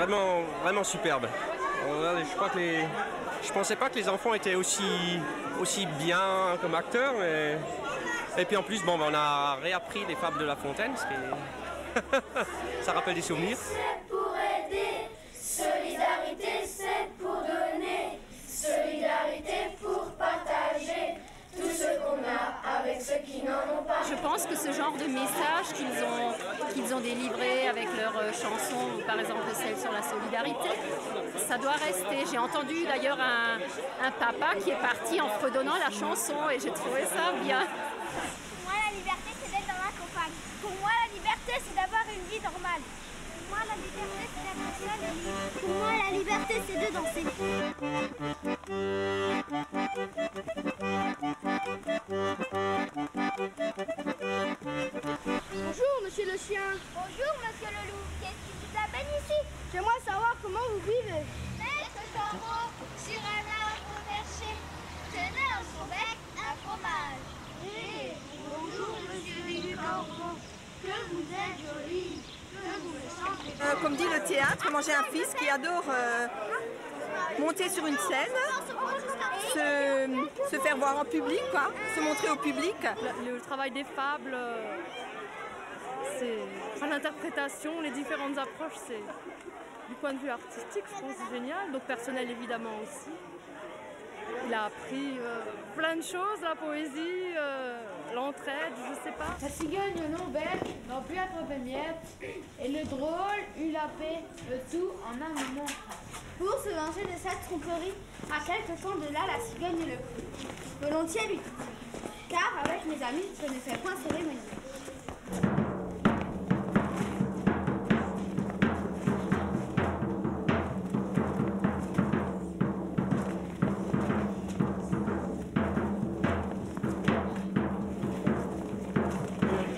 Vraiment, vraiment superbe. Je pensais pas que les enfants étaient aussi bien comme acteurs. Et puis en plus, bon, on a réappris les fables de La Fontaine, ce qui est... ça rappelle des souvenirs. C'est pour aider, solidarité c'est pour donner, solidarité pour partager tout ce qu'on a avec ceux qui n'en ont pas. Je pense que ce genre de message qu'ils ont délivré avec leurs chansons, par exemple celle sur la solidarité, ça doit rester. J'ai entendu d'ailleurs un papa qui est parti en fredonnant la chanson et j'ai trouvé ça bien. Pour moi, la liberté, c'est d'être dans la campagne. Pour moi, la liberté, c'est d'avoir une vie normale. Pour moi, la liberté, c'est d'être seul et libre. Pour moi, la liberté, c'est de danser. Bonjour, monsieur le chien. Bonjour, monsieur le loup. Qu'est-ce qui vous amène ici? J'aimerais savoir comment vous vivez. Maître Corbeau, sur un arbre perché, tenait dans son bec un fromage. Hey, bonjour, monsieur le Corbeau. Que vous êtes joli, que vous me chantez. Comme dit le théâtre, moi j'ai un fils qui adore monter sur une scène, se faire voir en public, quoi, se montrer au public. Le travail des fables, c'est l'interprétation, les différentes approches, c'est du point de vue artistique, je pense c'est génial, donc personnel évidemment aussi. Il a appris plein de choses, la poésie, l'entraide, je sais pas. La cigogne au nom bec, n'en plus attraper miettes, et le drôle eut la paix, le tout en un moment. Pour se venger de cette tromperie, à quelque temps de là, la cigogne le crut. Volontiers lui dit, car avec mes amis, je ne fais point cérémonie.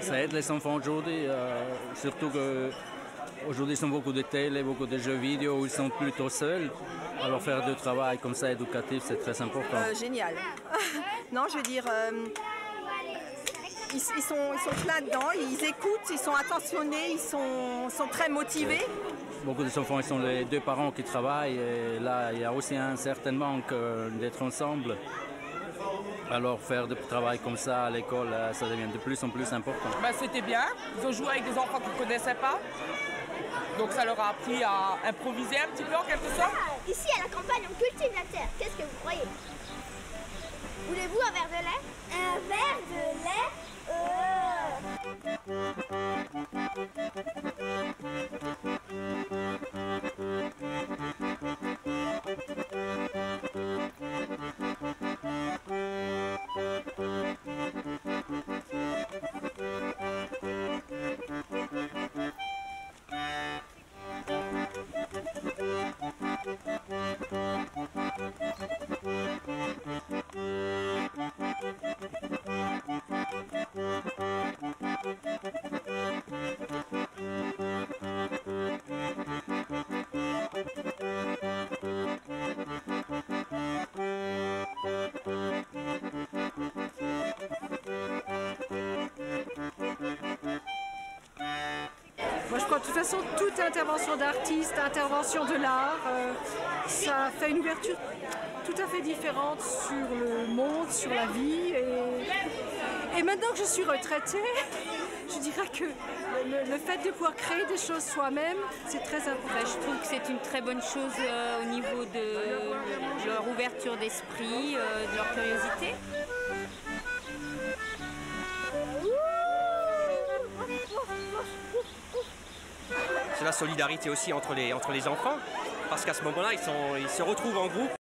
Ça aide les enfants aujourd'hui, surtout qu'aujourd'hui ils sont beaucoup de télé, beaucoup de jeux vidéo où ils sont plutôt seuls. Alors faire du travail comme ça éducatif, c'est très important. Génial. Non, je veux dire, ils sont plein dedans, ils écoutent, ils sont attentionnés, ils sont très motivés. Beaucoup d'enfants, ils sont les deux parents qui travaillent et là il y a aussi un certain manque d'être ensemble. Alors faire du travail comme ça à l'école, ça devient de plus en plus important. C'était bien, ils ont joué avec des enfants qu'ils ne connaissaient pas. Donc ça leur a appris à improviser un petit peu en quelque sorte. Ici à la campagne, on cultive la terre. Qu'est-ce que vous croyez? Voulez-vous un verre de lait? Un verre de lait? Moi je crois de toute façon toute intervention d'artiste, intervention de l'art, ça fait une ouverture tout à fait différente sur le monde, sur la vie. Et maintenant que je suis retraitée, je dirais que le fait de pouvoir créer des choses soi-même, c'est très important. Je trouve que c'est une très bonne chose au niveau de leur ouverture d'esprit, de leur curiosité. C'est la solidarité aussi entre les enfants, parce qu'à ce moment-là, ils se retrouvent en groupe.